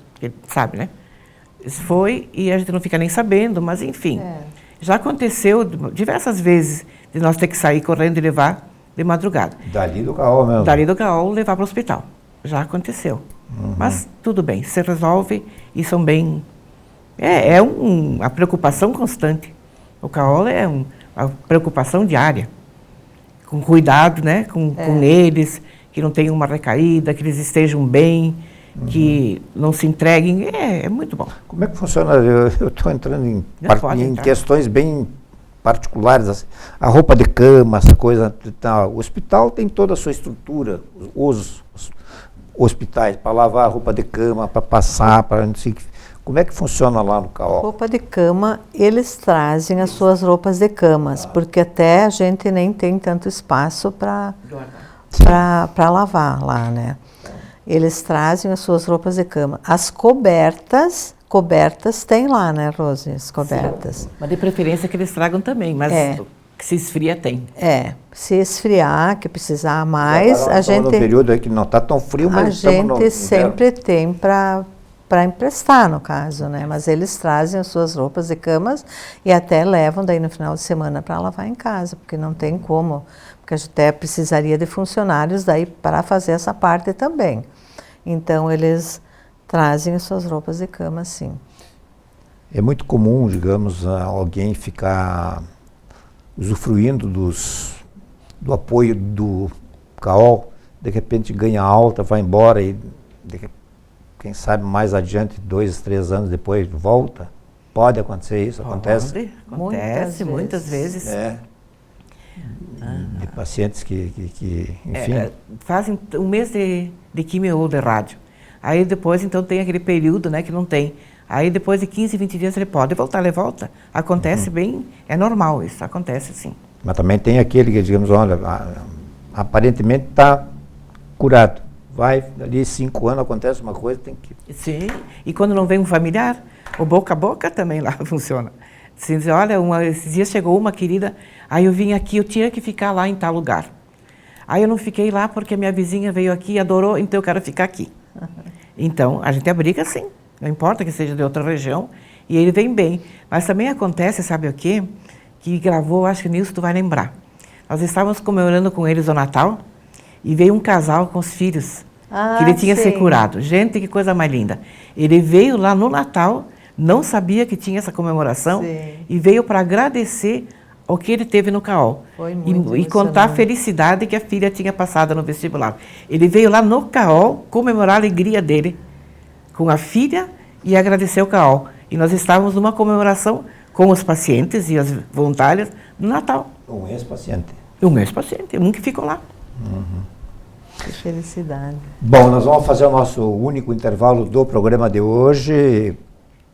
sabe, né? Foi e a gente não fica nem sabendo, mas enfim. Já aconteceu diversas vezes de nós ter que sair correndo e levar de madrugada. Dali do CAOL mesmo? Dali do CAOL levar para o hospital. Já aconteceu. Mas tudo bem, se resolve e são bem... a preocupação constante. O CAOL é uma preocupação diária. Com cuidado, né? Com eles, que não tenham uma recaída, que eles estejam bem, que não se entreguem. É muito bom. Como é que funciona? Eu estou entrando em questões bem particulares, assim. A roupa de cama, essa coisa e tal. O hospital tem toda a sua estrutura, os hospitais, para lavar a roupa de cama, para passar, para não sei. Como é que funciona lá no CAOL? Roupa de cama, eles trazem as suas roupas de camas, porque até a gente nem tem tanto espaço para lavar lá, né? Eles trazem as suas roupas de cama. As cobertas tem lá, né, Rose? As cobertas. Sim. Mas de preferência que eles tragam também, mas que se esfria tem. Se esfriar, que precisar mais, a gente... No período aí que não está tão frio, mas a gente sempre tem para emprestar, no caso, né? Mas eles trazem as suas roupas de camas e até levam daí no final de semana para lavar em casa, porque não tem como, porque a gente até precisaria de funcionários daí para fazer essa parte também. Então, eles trazem as suas roupas de cama, sim. É muito comum, digamos, alguém ficar usufruindo do apoio do CAOL, de repente ganha alta, vai embora e quem sabe mais adiante, 2, 3 anos depois, volta. Pode acontecer isso? Acontece? Acontece muitas vezes. De pacientes que enfim... fazem um mês de quimio ou de rádio. Aí depois, então, tem aquele período, né, que não tem. Aí depois de 15, 20 dias ele pode voltar, ele volta. Acontece bem, é normal isso, acontece sim. Mas também tem aquele que, digamos, olha, aparentemente está curado. Vai, ali 5 anos acontece uma coisa, tem que... Sim, e quando não vem um familiar, o boca a boca também lá funciona. Você diz, olha, esses dias chegou uma querida, aí eu vim aqui, eu tinha que ficar lá em tal lugar. Aí eu não fiquei lá porque minha vizinha veio aqui e adorou, então eu quero ficar aqui. Então, a gente abriga sim, não importa que seja de outra região, e ele vem bem. Mas também acontece, sabe o quê? Que gravou, acho que Nilson tu vai lembrar. Nós estávamos comemorando com eles o Natal, e veio um casal com os filhos, que ele tinha se curado. Gente, que coisa mais linda. Ele veio lá no Natal, não sabia que tinha essa comemoração, e veio para agradecer o que ele teve no CAOL. E contar a felicidade que a filha tinha passado no vestibular. Ele veio lá no CAOL comemorar a alegria dele com a filha e agradecer o CAOL. E nós estávamos numa comemoração com os pacientes e as voluntárias no Natal. Um ex-paciente. Um ex-paciente, um que ficou lá. Que felicidade. Bom, nós vamos fazer o nosso único intervalo do programa de hoje,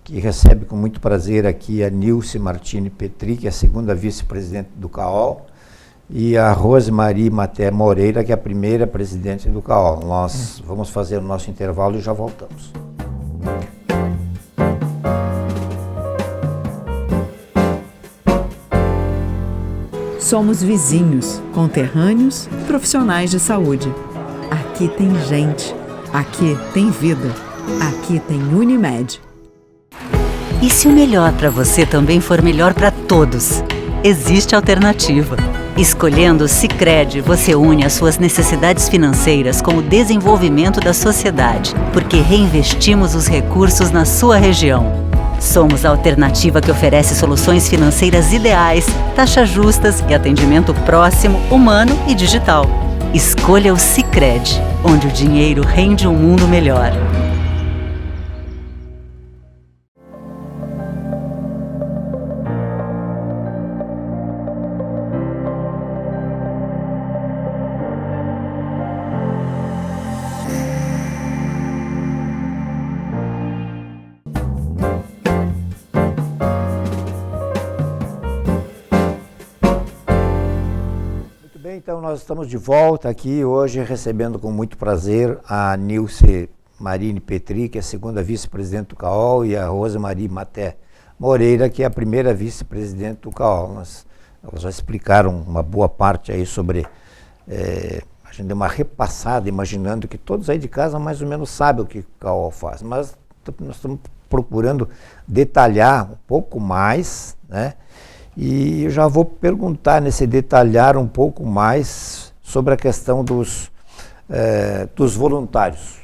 que recebe com muito prazer aqui a Nilce Martini Petri, que é a segunda vice-presidente do CAOL, e a Rosemarie Maté Moreira, que é a primeira presidente do CAOL. Nós vamos fazer o nosso intervalo e já voltamos. Somos vizinhos, conterrâneos, profissionais de saúde. Aqui tem gente, aqui tem vida, aqui tem Unimed. E se o melhor para você também for melhor para todos? Existe alternativa. Escolhendo o Sicredi, você une as suas necessidades financeiras com o desenvolvimento da sociedade, porque reinvestimos os recursos na sua região. Somos a alternativa que oferece soluções financeiras ideais, taxas justas e atendimento próximo, humano e digital. Escolha o Sicredi, onde o dinheiro rende um mundo melhor. Então, nós estamos de volta aqui hoje, recebendo com muito prazer a Nilce Martini Petri, que é a segunda vice-presidente do CAOL, e a Rosemarie Maté Moreira, que é a primeira vice-presidente do CAOL. Elas já explicaram uma boa parte aí sobre... a gente deu uma repassada, imaginando que todos aí de casa mais ou menos sabem o que o CAOL faz, mas nós estamos procurando detalhar um pouco mais, né? E eu já vou perguntar nesse detalhar um pouco mais sobre a questão dos voluntários.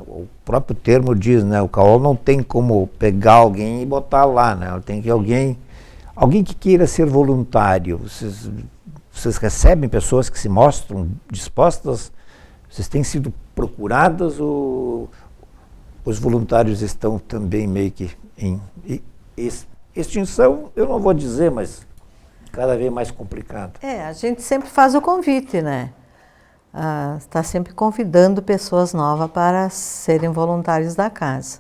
O próprio termo diz, né? O CAOL não tem como pegar alguém e botar lá, né? Tem que alguém que queira ser voluntário. Vocês recebem pessoas que se mostram dispostas? Vocês têm sido procuradas ou os voluntários estão também meio que em extinção? Eu não vou dizer, mas cada vez mais complicado. A gente sempre faz o convite, né? Está sempre convidando pessoas novas para serem voluntários da casa.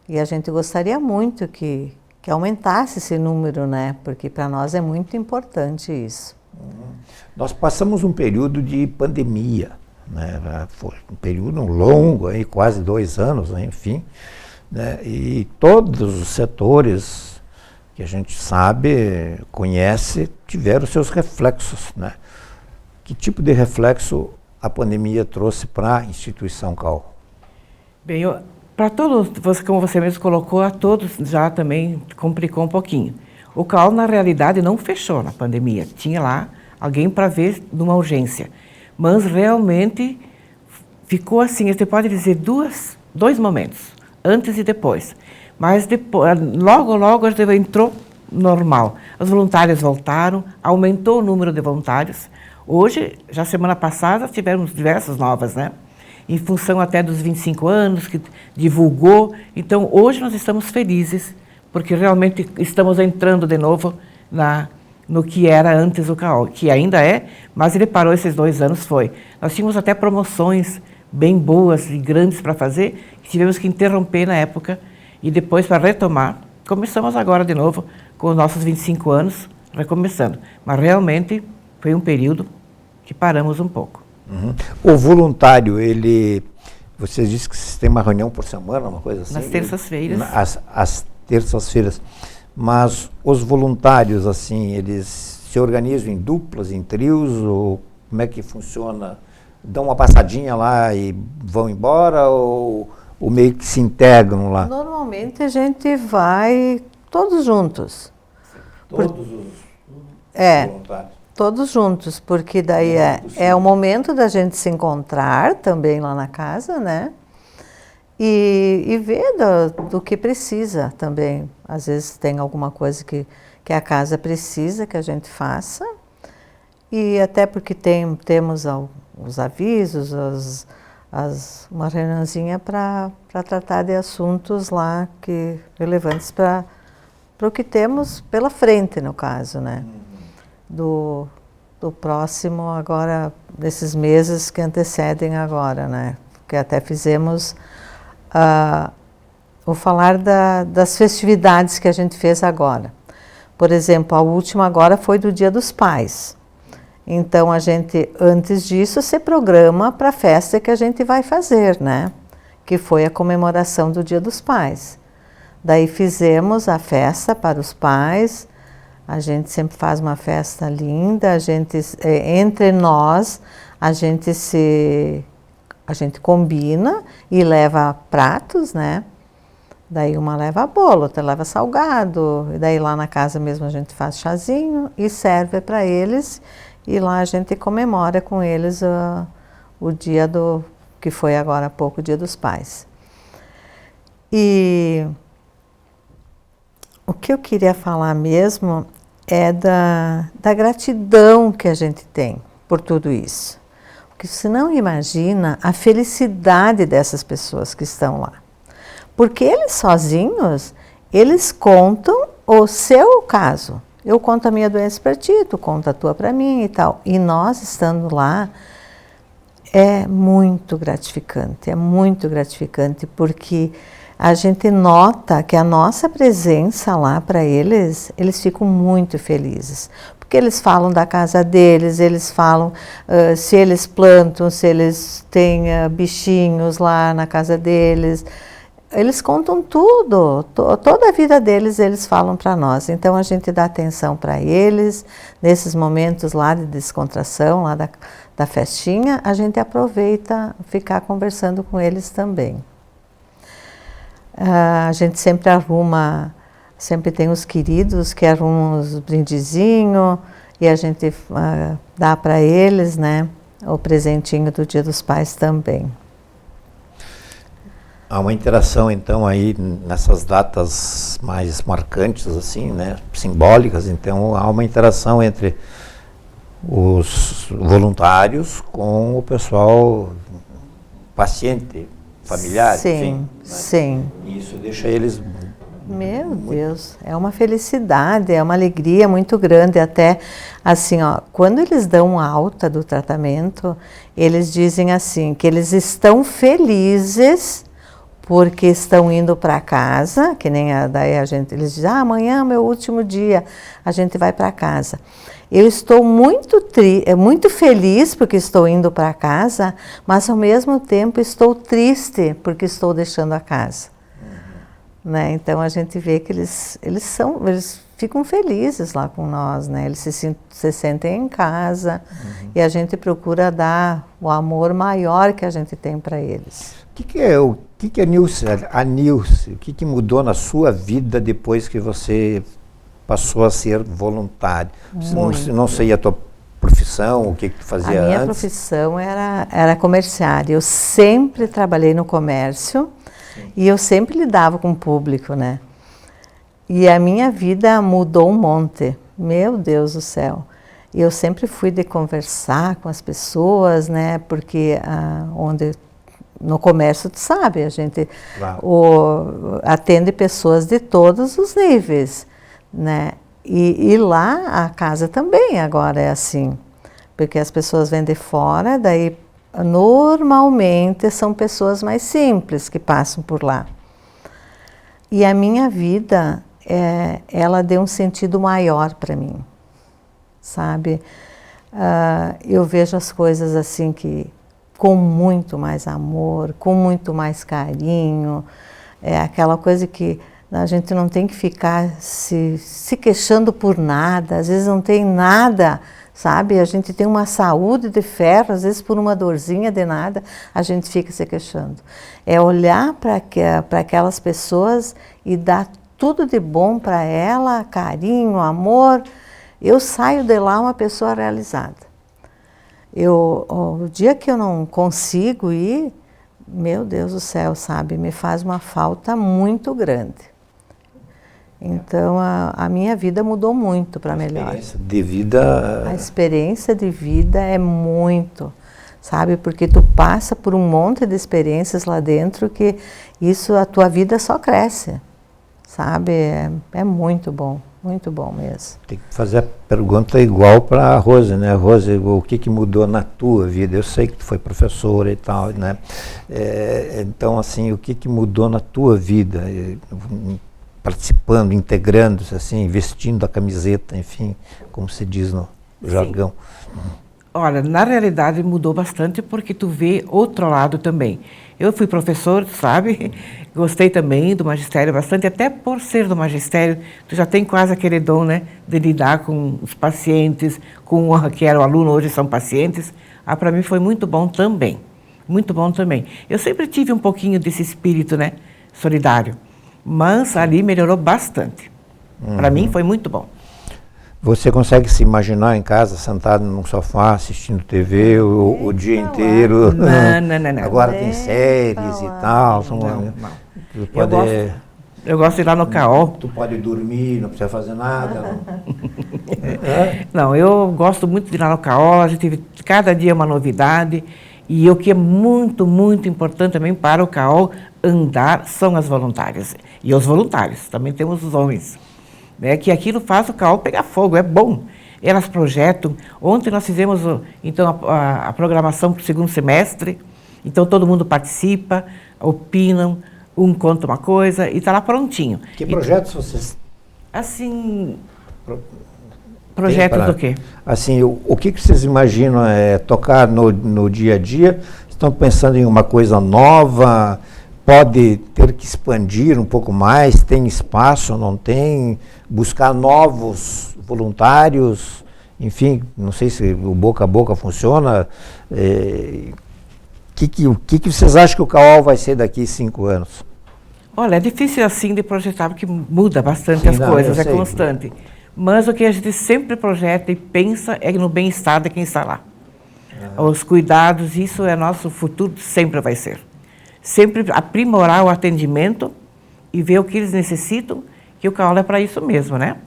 E a gente gostaria muito que aumentasse esse número, né? Porque para nós é muito importante isso. Nós passamos um período de pandemia, né? Foi um período longo, aí, quase 2 anos, né? Enfim, né? E todos os setores que a gente sabe, conhece, tiveram seus reflexos, né? Que tipo de reflexo a pandemia trouxe para a instituição CAOL? Bem, Para todos, como você mesmo colocou, a todos já também complicou um pouquinho. O CAOL, na realidade, não fechou na pandemia. Tinha lá alguém para ver numa urgência. Mas realmente ficou assim, você pode dizer dois momentos, antes e depois. Mas depois, logo entrou normal. Os voluntários voltaram, aumentou o número de voluntários. Hoje, já semana passada, tivemos diversas novas, né? Em função até dos 25 anos, que divulgou. Então, hoje nós estamos felizes, porque realmente estamos entrando de novo no que era antes o CAOL, que ainda é, mas ele parou esses 2 anos, foi. Nós tínhamos até promoções bem boas e grandes para fazer, que tivemos que interromper na época, e depois, para retomar, começamos agora de novo, com os nossos 25 anos, recomeçando. Mas realmente foi um período que paramos um pouco. Uhum. O voluntário, vocês dizem que vocês têm uma reunião por semana, uma coisa assim? Nas terças-feiras. As terças-feiras. Mas os voluntários, assim, eles se organizam em duplas, em trios, ou como é que funciona? Dão uma passadinha lá e vão embora, ou meio que se integram lá? Normalmente a gente vai todos juntos. Todos os voluntários? Todos juntos, porque daí é o momento da gente se encontrar também lá na casa, né? E ver do que precisa também. Às vezes tem alguma coisa que a casa precisa que a gente faça. E até porque temos os avisos, uma reuniãozinha para tratar de assuntos lá relevantes para o que temos pela frente, no caso, né? Do próximo agora, desses meses que antecedem agora, né? Que até fizemos, vou falar das festividades que a gente fez agora. Por exemplo, a última agora foi do Dia dos Pais. Então, a gente, antes disso, se programa para a festa que a gente vai fazer, né? Que foi a comemoração do Dia dos Pais. Daí fizemos a festa para os pais. A gente sempre faz uma festa linda, entre nós, a gente combina e leva pratos, né? Daí uma leva bolo, outra leva salgado, e daí lá na casa mesmo a gente faz chazinho e serve para eles, e lá a gente comemora com eles o dia que foi agora há pouco, o Dia dos Pais. E o que eu queria falar mesmo é da gratidão que a gente tem por tudo isso. Porque você não imagina a felicidade dessas pessoas que estão lá. Porque eles sozinhos, eles contam o seu caso. Eu conto a minha doença para ti, tu conta a tua para mim e tal. E nós estando lá, é muito gratificante porque a gente nota que a nossa presença lá para eles ficam muito felizes. Porque eles falam da casa deles, eles falam se eles plantam, se eles têm bichinhos lá na casa deles. Eles contam tudo, toda a vida deles eles falam para nós. Então a gente dá atenção para eles, nesses momentos lá de descontração, lá da festinha, a gente aproveita ficar conversando com eles também. A gente sempre tem os queridos que arrumam os brindezinhos e a gente dá para eles, né, o presentinho do Dia dos Pais também. Há uma interação, então, aí nessas datas mais marcantes, assim, né, simbólicas. Então, há uma interação entre os voluntários com o pessoal paciente, familiar, Sim, enfim. Né? sim. E isso deixa eles... Meu Deus, é uma felicidade, é uma alegria muito grande. Até assim, ó, quando eles dão alta do tratamento, eles dizem assim, que eles estão felizes porque estão indo para casa, que nem eles dizem, amanhã é meu último dia, a gente vai para casa. Eu estou muito feliz porque estou indo para casa, mas ao mesmo tempo estou triste porque estou deixando a casa. Né? Então a gente vê que eles ficam felizes lá com nós, né? Eles se sentem em casa, e a gente procura dar o amor maior que a gente tem para eles. O que é a Nilce? O que mudou na sua vida depois que você passou a ser voluntário? Não sei a tua profissão, o que tu fazia antes? A minha profissão era comerciária. Eu sempre trabalhei no comércio. E eu sempre lidava com o público, né? E a minha vida mudou um monte. Meu Deus do céu. E eu sempre fui de conversar com as pessoas, né? Porque no comércio, tu sabe, a gente atende pessoas de todos os níveis, né? E lá a casa também agora é assim. Porque as pessoas vêm de fora, daí... Normalmente são pessoas mais simples que passam por lá. E a minha vida, ela deu um sentido maior para mim, sabe? Eu vejo as coisas assim que com muito mais amor, com muito mais carinho. É aquela coisa que a gente não tem que ficar se queixando por nada, às vezes não tem nada. Sabe, a gente tem uma saúde de ferro, às vezes por uma dorzinha de nada, a gente fica se queixando. É olhar para aquelas pessoas e dar tudo de bom para ela, carinho, amor. Eu saio de lá uma pessoa realizada. O dia que eu não consigo ir, meu Deus do céu, sabe, me faz uma falta muito grande. Então, a minha vida mudou muito para melhor. A experiência de vida... A experiência de vida é muito, sabe? Porque tu passa por um monte de experiências lá dentro que a tua vida só cresce, sabe? É muito bom mesmo. Tem que fazer a pergunta igual para a Rose, né? Rose, o que mudou na tua vida? Eu sei que tu foi professora e tal, né? Então, assim, o que mudou na tua vida? Participando, integrando-se, assim, vestindo a camiseta, enfim, como se diz no jargão. Olha, na realidade mudou bastante porque tu vê outro lado também. Eu fui professor, sabe? Gostei também do magistério bastante, até por ser do magistério, tu já tem quase aquele dom, né, de lidar com os pacientes, com que era o aluno, hoje são pacientes. Para mim foi muito bom também, muito bom também. Eu sempre tive um pouquinho desse espírito, né, solidário. Mas ali melhorou bastante. Para mim foi muito bom. Você consegue se imaginar em casa, sentado num sofá, assistindo TV o dia inteiro? Não. Agora tem séries e tal. Não. Eu gosto de ir lá no CAOL. Tu pode dormir, não precisa fazer nada. Não, eu gosto muito de ir lá no CAOL. A gente cada dia é uma novidade. E o que é muito, muito importante também para o CAOL andar são as voluntárias. E os voluntários, também temos os homens. Né, que aquilo faz o CAOL pegar fogo, é bom. Elas projetam. Ontem nós fizemos então, a programação para o segundo semestre. Então todo mundo participa, opinam, um conta uma coisa e está lá prontinho. Que projetos vocês... Assim... Projetos do quê? Assim, o que vocês imaginam tocar no dia a dia? Estão pensando em uma coisa nova? Pode ter que expandir um pouco mais? Tem espaço, não tem? Buscar novos voluntários? Enfim, não sei se o boca a boca funciona. O que vocês acham que o CAOL vai ser daqui a 5 anos? Olha, é difícil assim de projetar, porque muda bastante as coisas, é constante. Mas o que a gente sempre projeta e pensa é no bem-estar de quem está lá. Os cuidados, isso é nosso futuro, sempre vai ser. sempre aprimorar o atendimento e ver o que eles necessitam, que o CAOL é para isso mesmo, né?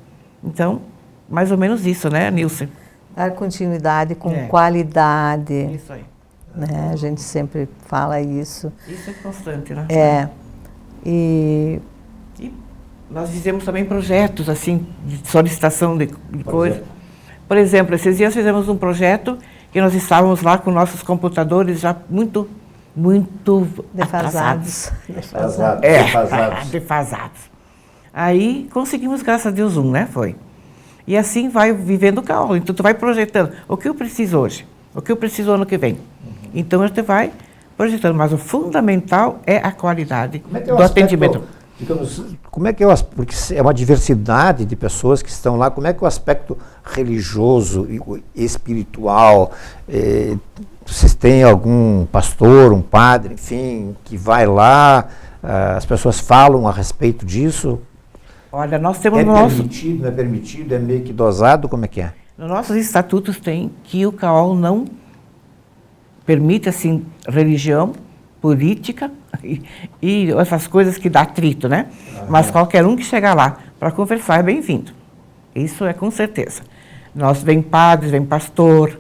Então, mais ou menos isso, né, Nilce? Dar continuidade com qualidade. Isso aí. Né? A gente sempre fala isso. Isso é constante, né? E nós fizemos também projetos, assim, de solicitação de coisas. Por exemplo, esses dias fizemos um projeto que nós estávamos lá com nossos computadores já muito defasados. Defasados. Aí conseguimos, graças a Deus, né? Foi. E assim vai vivendo o CAOL. Então, tu vai projetando o que eu preciso hoje, o que eu preciso ano que vem. Então, a gente vai projetando. Mas o fundamental é a qualidade do atendimento. Digamos, como é que é porque é uma diversidade de pessoas que estão lá, como é que é o aspecto religioso e espiritual? Vocês têm algum pastor, um padre, enfim, que vai lá, as pessoas falam a respeito disso? Olha, nós temos permitido, não é permitido, é meio que dosado, como é que é? Nos nossos estatutos tem que o CAOL não permite, assim, religião, política e essas coisas que dá atrito, né? Mas qualquer um que chegar lá para conversar é bem-vindo. Isso é com certeza. Nós vem padres, vem pastor,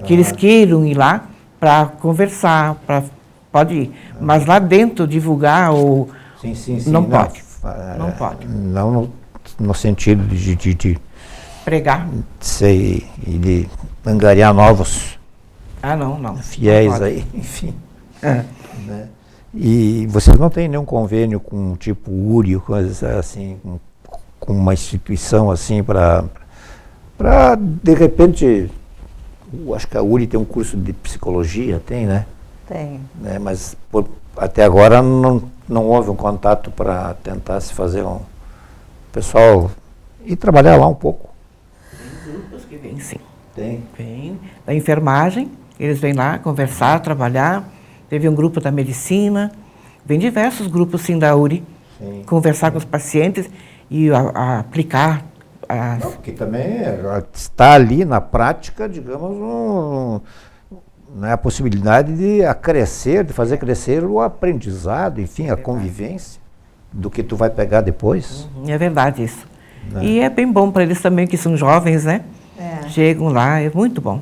que eles queiram ir lá para conversar, pode ir. Mas lá dentro divulgar ou sim, não pode. Não pode. Não no sentido de pregar. Sei, e de angariar novos não. fiéis não aí, enfim. Né? E vocês não têm nenhum convênio com tipo URI, coisas assim, com uma instituição assim para de repente, acho que a URI tem um curso de psicologia, tem, né? Tem. Né? Mas até agora não houve um contato para tentar se fazer um pessoal ir trabalhar lá um pouco. Tem grupos que vêm, sim. Tem? Vem da enfermagem, eles vêm lá conversar, trabalhar. Teve um grupo da medicina, vem diversos grupos, sim, da URI, conversar com os pacientes e aplicar. Porque também está ali na prática, digamos, a possibilidade de fazer crescer o aprendizado, enfim, a convivência do que tu vai pegar depois. É verdade isso. E é bem bom para eles também, que são jovens, né? Chegam lá, é muito bom.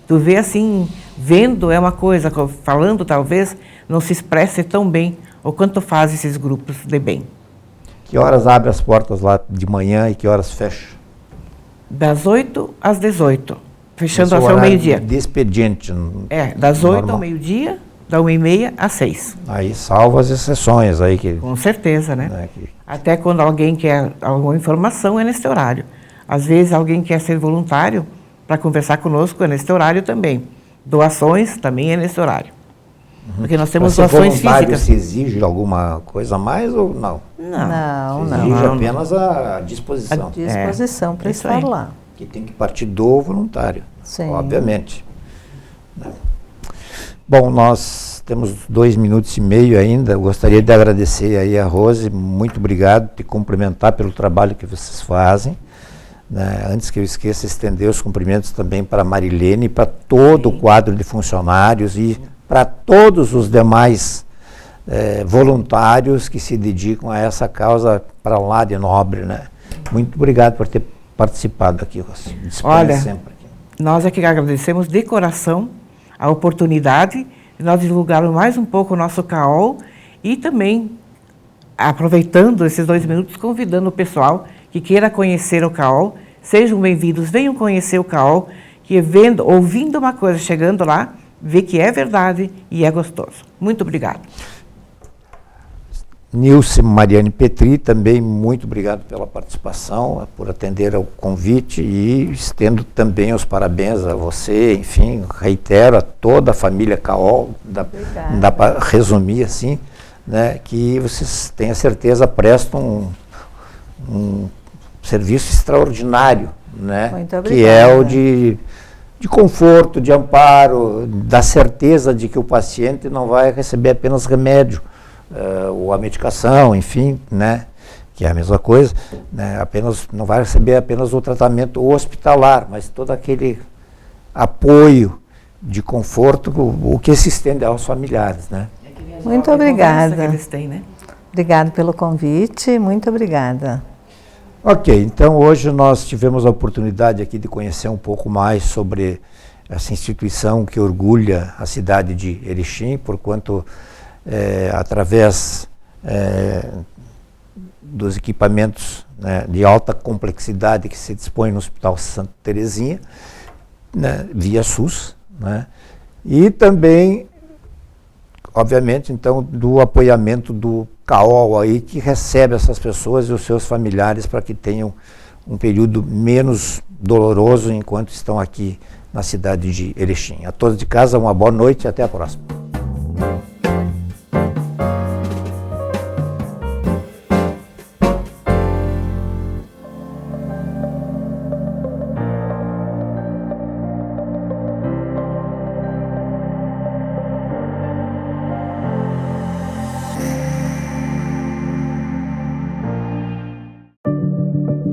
Tu vê assim, vendo é uma coisa, falando talvez não se expresse tão bem o quanto faz esses grupos de bem. Que horas abre as portas lá de manhã e que horas fecha? Das 8 às 18, fechando até o meio-dia. De expediente. Das 8 ao meio-dia, da 1h30 às 6. Aí salva as exceções aí que... Com certeza, né? Até quando alguém quer alguma informação é nesse horário. Às vezes alguém quer ser voluntário para conversar conosco é nesse horário também. Doações também é nesse horário. Porque nós temos doações físicas. Se exige alguma coisa a mais ou não? Não. Exige apenas a disposição. A disposição para estar lá. Que tem que partir do voluntário, obviamente. Bom, nós temos 2 minutos e meio ainda. Eu gostaria de agradecer aí a Rose, muito obrigado, te cumprimentar pelo trabalho que vocês fazem. Antes que eu esqueça, estender os cumprimentos também para a Marilene, para todo o quadro de funcionários e para todos os demais voluntários que se dedicam a essa causa para lá de nobre, né? Muito obrigado por ter participado aqui, Rose. Olha, sempre aqui. Nós é que agradecemos de coração a oportunidade de nós divulgarmos mais um pouco o nosso CAOL e também, aproveitando esses 2 minutos, convidando o pessoal que queira conhecer o CAOL, sejam bem-vindos, venham conhecer o CAOL, que ouvindo uma coisa, chegando lá, vê que é verdade e é gostoso. Muito obrigado. Nilce Mariane Petri, também muito obrigado pela participação, por atender ao convite e estendo também os parabéns a você, enfim, reitero a toda a família CAOL, dá para resumir assim, né, que vocês tenham certeza prestam um serviço extraordinário, né? Muito obrigada. Que é o de conforto, de amparo, da certeza de que o paciente não vai receber apenas remédio, ou a medicação, enfim, né? Que é a mesma coisa, né? Não vai receber apenas o tratamento hospitalar, mas todo aquele apoio de conforto, o que se estende aos familiares, né? Muito A obrigada. conversa que eles têm, né? Obrigada pelo convite, muito obrigada. Ok, então hoje nós tivemos a oportunidade aqui de conhecer um pouco mais sobre essa instituição que orgulha a cidade de Erechim, porquanto através dos equipamentos, né, de alta complexidade que se dispõe no Hospital Santa Terezinha, né, via SUS, né, e também, obviamente, então, do apoiamento do CAOL aí, que recebe essas pessoas e os seus familiares para que tenham um período menos doloroso enquanto estão aqui na cidade de Erechim. A todos de casa, uma boa noite e até a próxima.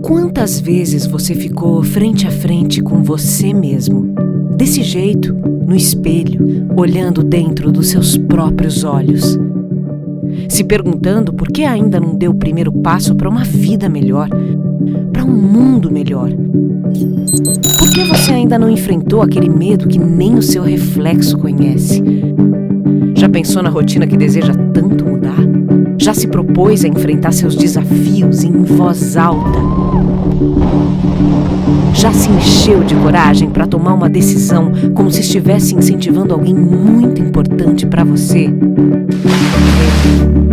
Quantas vezes você ficou frente a frente com você mesmo, desse jeito, no espelho, olhando dentro dos seus próprios olhos, se perguntando por que ainda não deu o primeiro passo para uma vida melhor, para um mundo melhor? Por que você ainda não enfrentou aquele medo que nem o seu reflexo conhece? Já pensou na rotina que deseja tanto mudar? Já se propôs a enfrentar seus desafios em voz alta? Já se encheu de coragem para tomar uma decisão como se estivesse incentivando alguém muito importante para você?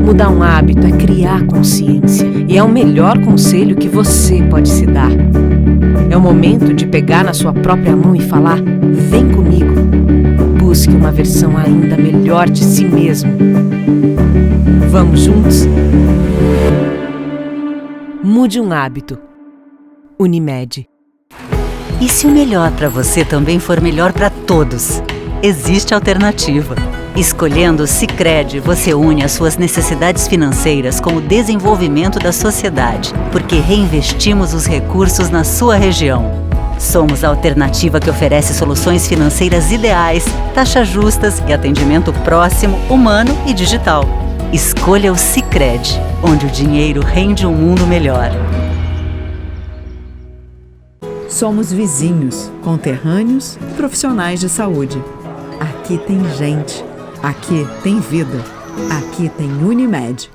Mudar um hábito é criar consciência e é o melhor conselho que você pode se dar. É o momento de pegar na sua própria mão e falar: vem comigo. Busque uma versão ainda melhor de si mesmo. Vamos juntos? Mude um hábito. Unimed. E se o melhor para você também for melhor para todos? Existe alternativa. Escolhendo o Sicredi, você une as suas necessidades financeiras com o desenvolvimento da sociedade, porque reinvestimos os recursos na sua região. Somos a alternativa que oferece soluções financeiras ideais, taxas justas e atendimento próximo, humano e digital. Escolha o Sicredi, onde o dinheiro rende um mundo melhor. Somos vizinhos, conterrâneos e profissionais de saúde. Aqui tem gente. Aqui tem vida. Aqui tem Unimed.